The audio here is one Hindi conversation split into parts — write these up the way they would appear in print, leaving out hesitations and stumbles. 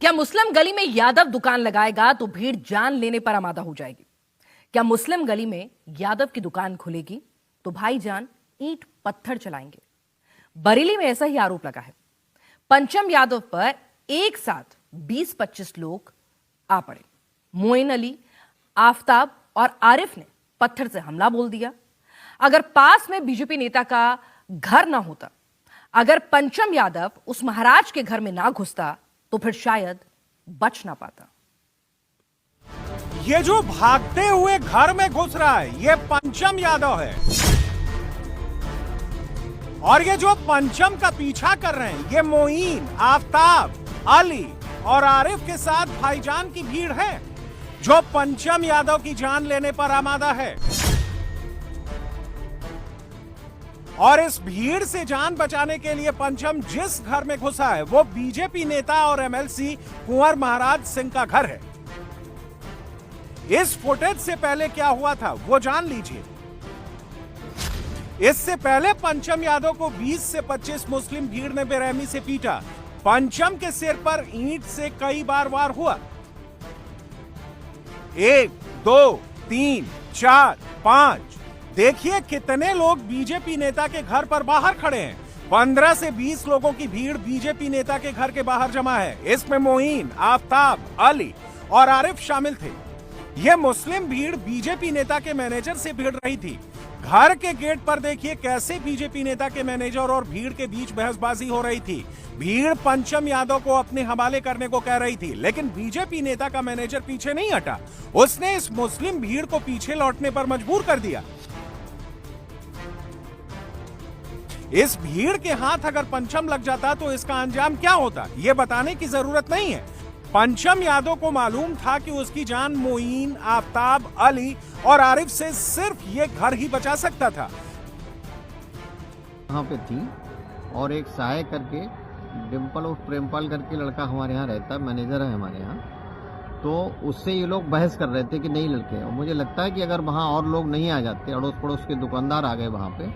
क्या मुस्लिम गली में यादव दुकान लगाएगा तो भीड़ जान लेने पर आमादा हो जाएगी। क्या मुस्लिम गली में यादव की दुकान खुलेगी तो भाईजान ईंट पत्थर चलाएंगे। बरेली में ऐसा ही आरोप लगा है। पंचम यादव पर एक साथ 20-25 लोग आ पड़े। मोइन अली, आफताब और आरिफ ने पत्थर से हमला बोल दिया। अगर पास में बीजेपी नेता का घर ना होता, अगर पंचम यादव उस महाराज के घर में ना घुसता तो फिर शायद बच ना पाता। ये जो भागते हुए घर में घुस रहा है ये पंचम यादव है, और ये जो पंचम का पीछा कर रहे हैं ये मोइन, आफताब, अली और आरिफ के साथ भाईजान की भीड़ है जो पंचम यादव की जान लेने पर आमादा है। और इस भीड़ से जान बचाने के लिए पंचम जिस घर में घुसा है वो बीजेपी नेता और एमएलसी कुंवर महाराज सिंह का घर है। इस फुटेज से पहले क्या हुआ था वो जान लीजिए। इससे पहले पंचम यादव को 20 से 25 मुस्लिम भीड़ ने बेरहमी से पीटा। पंचम के सिर पर ईंट से कई बार वार हुआ। 1, 2, 3, 4, 5। देखिए कितने लोग बीजेपी नेता के घर पर बाहर खड़े हैं। 15 से 20 लोगों की भीड़ बीजेपी नेता के घर के बाहर जमा है। इसमें मोइन, आफताब, अली और आरिफ शामिल थे। यह मुस्लिम भीड़ बीजेपी नेता के मैनेजर से भिड़ रही थी। घर के गेट पर देखिए कैसे बीजेपी नेता के मैनेजर और भीड़ के बीच बहसबाजी हो रही थी। भीड़ पंचम यादव को अपने हवाले करने को कह रही थी, लेकिन बीजेपी नेता का मैनेजर पीछे नहीं हटा। उसने इस मुस्लिम भीड़ को पीछे लौटने पर मजबूर कर दिया। इस भीड़ के हाथ अगर पंचम लग जाता तो इसका अंजाम क्या होता ये बताने की जरूरत नहीं है। पंचम यादव को मालूम था कि उसकी जान मोइन, आफताब, अली और आरिफ से सिर्फ ये घर ही बचा सकता था। यहाँ पे थी और एक सहाय करके डिम्पल और प्रेमपाल करके लड़का हमारे यहाँ रहता है, मैनेजर है हमारे यहाँ। तो उससे ये लोग बहस कर रहे थे कि नहीं लड़के, और मुझे लगता है कि अगर वहाँ और लोग नहीं आ जाते, अड़ोस पड़ोस के दुकानदार आ गए वहाँ पे,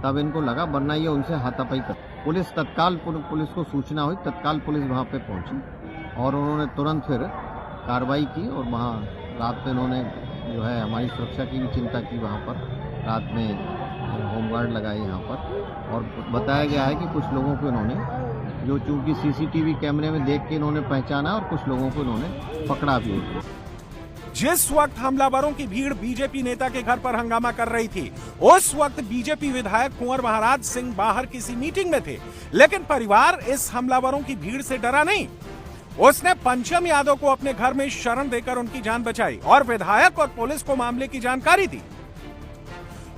तब इनको लगा, वरना ये उनसे हाथापाई कर। पुलिस पुलिस को सूचना हुई, तत्काल पुलिस वहाँ पे पहुँची और उन्होंने तुरंत फिर कार्रवाई की। और वहाँ रात में इन्होंने जो है हमारी सुरक्षा की भी चिंता की। वहाँ पर रात में होमगार्ड लगाई यहाँ पर, और बताया गया है कि कुछ लोगों को इन्होंने जो चूँकि सीसीटीवी कैमरे में देख के इन्होंने पहचाना और कुछ लोगों को इन्होंने पकड़ा भी। जिस वक्त हमलावरों की भीड़ बीजेपी नेता के घर पर हंगामा कर रही थी, उस वक्त बीजेपी विधायक कुंवर महाराज सिंह बाहर किसी मीटिंग में थे, लेकिन परिवार इस हमलावरों की भीड़ से डरा नहीं। उसने पंचम यादव को अपने घर में शरण देकर उनकी जान बचाई और विधायक और पुलिस को मामले की जानकारी दी।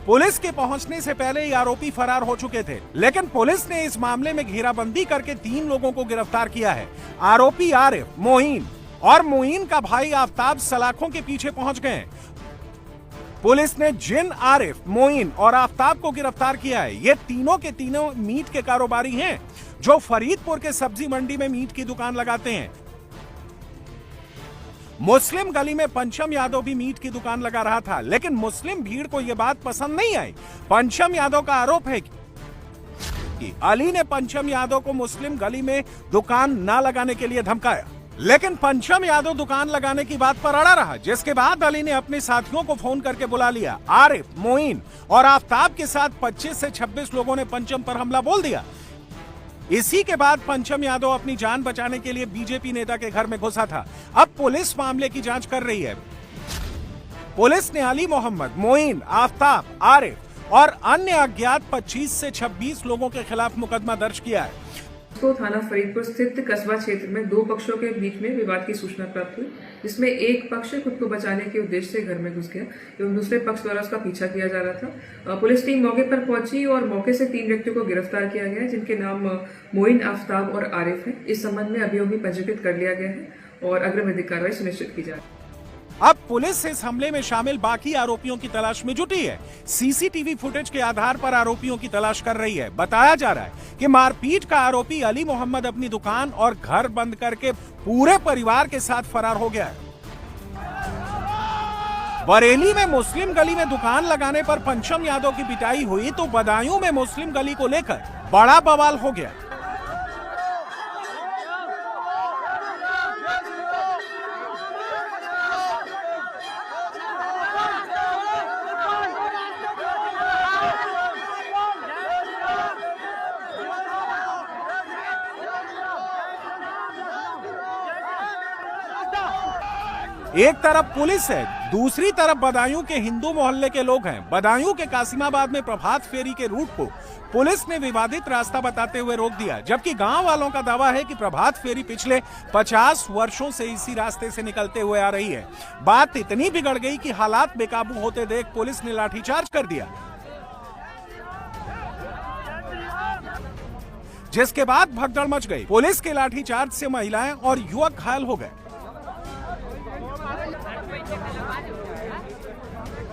पुलिस के पहुंचने से पहले ये आरोपी फरार हो चुके थे, लेकिन पुलिस ने इस मामले में घेराबंदी करके 3 लोगों को गिरफ्तार किया है। आरोपी आरिफ, मोइन और मोइन का भाई आफताब सलाखों के पीछे पहुंच गए। पुलिस ने जिन आरिफ, मोइन और आफताब को गिरफ्तार किया है, ये तीनों के तीनों मीट के कारोबारी हैं जो फरीदपुर के सब्जी मंडी में मीट की दुकान लगाते हैं। मुस्लिम गली में पंचम यादव भी मीट की दुकान लगा रहा था, लेकिन मुस्लिम भीड़ को यह बात पसंद नहीं आई। पंचम यादव का आरोप है कि अली ने पंचम यादव को मुस्लिम गली में दुकान ना लगाने के लिए धमकाया, लेकिन पंचम यादव दुकान लगाने की बात पर अड़ा रहा, जिसके बाद अली ने अपने साथियों को फोन करके बुला लिया। आरिफ, मोइन और आफताब के साथ 25 से 26 लोगों ने पंचम पर हमला बोल दिया। इसी के बाद पंचम यादव अपनी जान बचाने के लिए बीजेपी नेता के घर में घुसा था। अब पुलिस मामले की जांच कर रही है। पुलिस ने अली मोहम्मद, मोइन, आफताब, आरिफ और अन्य अज्ञात 25 से 26 लोगों के खिलाफ मुकदमा दर्ज किया है। को थाना फरीदपुर स्थित कस्बा क्षेत्र में 2 पक्षों के बीच में विवाद की सूचना प्राप्त हुई, जिसमें एक पक्ष खुद को बचाने के उद्देश्य से घर में घुस गया एवं दूसरे पक्ष द्वारा उसका पीछा किया जा रहा था। पुलिस टीम मौके पर पहुंची और मौके से 3 व्यक्तियों को गिरफ्तार किया गया है, जिनके नाम मोइन, आफताब और आरिफ है। इस संबंध में अभियोग भी पंजीकृत कर लिया गया है और अग्रिम कार्रवाई सुनिश्चित की जा रही है। अब पुलिस इस हमले में शामिल बाकी आरोपियों की तलाश में जुटी है। सीसीटीवी फुटेज के आधार पर आरोपियों की तलाश कर रही है। बताया जा रहा है कि मारपीट का आरोपी अली मोहम्मद अपनी दुकान और घर बंद करके पूरे परिवार के साथ फरार हो गया है। बरेली में मुस्लिम गली में दुकान लगाने पर पंचम यादव की पिटाई हुई तो बदायूं में मुस्लिम गली को लेकर बड़ा बवाल हो गया। एक तरफ पुलिस है, दूसरी तरफ बदायूं के हिंदू मोहल्ले के लोग हैं। बदायूं के कासिमाबाद में प्रभात फेरी के रूट को पुलिस ने विवादित रास्ता बताते हुए रोक दिया, जबकि गांव वालों का दावा है कि प्रभात फेरी पिछले 50 वर्षों से इसी रास्ते से निकलते हुए आ रही है। बात इतनी बिगड़ गई कि हालात बेकाबू होते देख पुलिस ने लाठीचार्ज कर दिया, जिसके बाद भगदड़ मच गई। पुलिस के लाठीचार्ज से महिलाएं और युवक घायल हो गए। जागो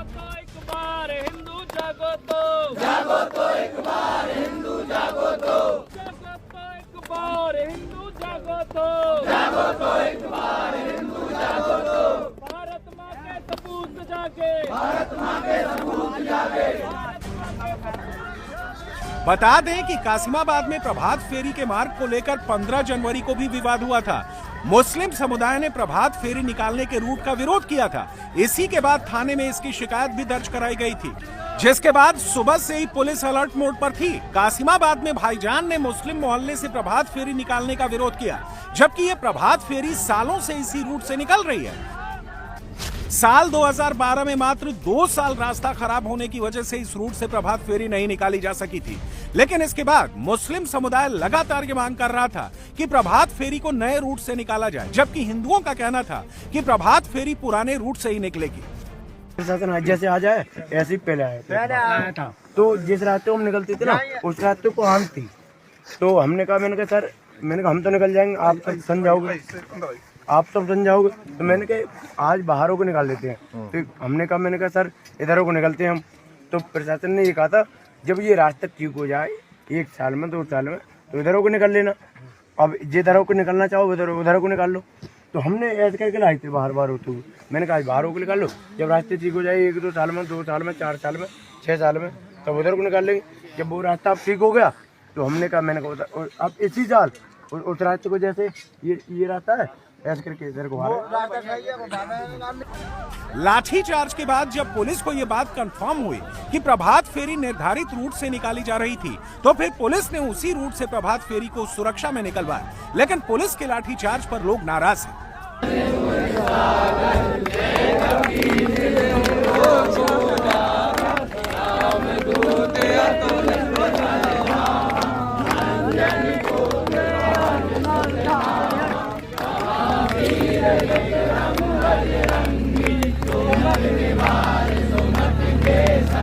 तो एक बार हिंदू जागो तो जागो तो एक बार हिंदू जागो तो जागो तो एक बार हिंदू जागो तो भारत माँ के सपूत जागे, भारत माँ के सपूत जागे। बता दें कि कासिमाबाद में प्रभात फेरी के मार्ग को लेकर 15 जनवरी को भी विवाद हुआ था। मुस्लिम समुदाय ने प्रभात फेरी निकालने के रूट का विरोध किया था। इसी के बाद थाने में इसकी शिकायत भी दर्ज कराई गई थी, जिसके बाद सुबह से ही पुलिस अलर्ट मोड पर थी। कासिमाबाद में भाईजान ने मुस्लिम मोहल्ले से प्रभात फेरी निकालने का विरोध किया, जबकि ये प्रभात फेरी सालों से इसी रूट से निकल रही है। साल 2012 में मात्र 2 साल रास्ता खराब होने की वजह से इस रूट से प्रभात फेरी नहीं निकाली जा सकी थी, लेकिन इसके बाद मुस्लिम समुदाय लगातार ये मांग कर रहा था कि प्रभात फेरी को नए रूट से निकाला जाए, जबकि हिंदुओं का कहना था कि प्रभात फेरी पुराने रूट से ही निकलेगी। प्रशासन जैसे आ जाए ऐसे ही पहले आया था, तो जिस रास्ते हम निकलते थे ना उस रास्ते को हम थी, तो हमने कहा, मैंने कहा सर, मैंने कहा हम तो निकल जाएंगे, आप सब समझाओगे, आप सब समझाओगे, तो मैंने कहा आज बाहरों को निकाल लेते हैं। तो हमने कहा, मैंने कहा सर इधरों को निकलते हैं हम। तो प्रशासन ने ये कहा था जब ये रास्ता ठीक हो जाए 1 साल में 2 साल में तो इधरों को निकल लेना, अब जिधरों को निकलना चाहो उधरों को निकाल लो। तो हमने ऐसे करके लाए थे बार होते हुए, मैंने कहा बाहरों को निकाल लो, जब रास्ते ठीक हो जाए 1-2 साल में 2 साल में 4 साल में 6 साल में तब उधर को निकाल लेंगे। जब वो रास्ता अब ठीक हो गया तो हमने कहा, मैंने कहा अब इसी साल उस रास्ते को जैसे ये रास्ता है ऐसे करके इधर को लाठीचार्ज के बाद जब पुलिस को यह बात कंफर्म हुई कि प्रभात फेरी निर्धारित रूट से निकाली जा रही थी, तो फिर पुलिस ने उसी रूट से प्रभात फेरी को सुरक्षा में निकलवाया, लेकिन पुलिस के लाठीचार्ज पर लोग नाराज हैं।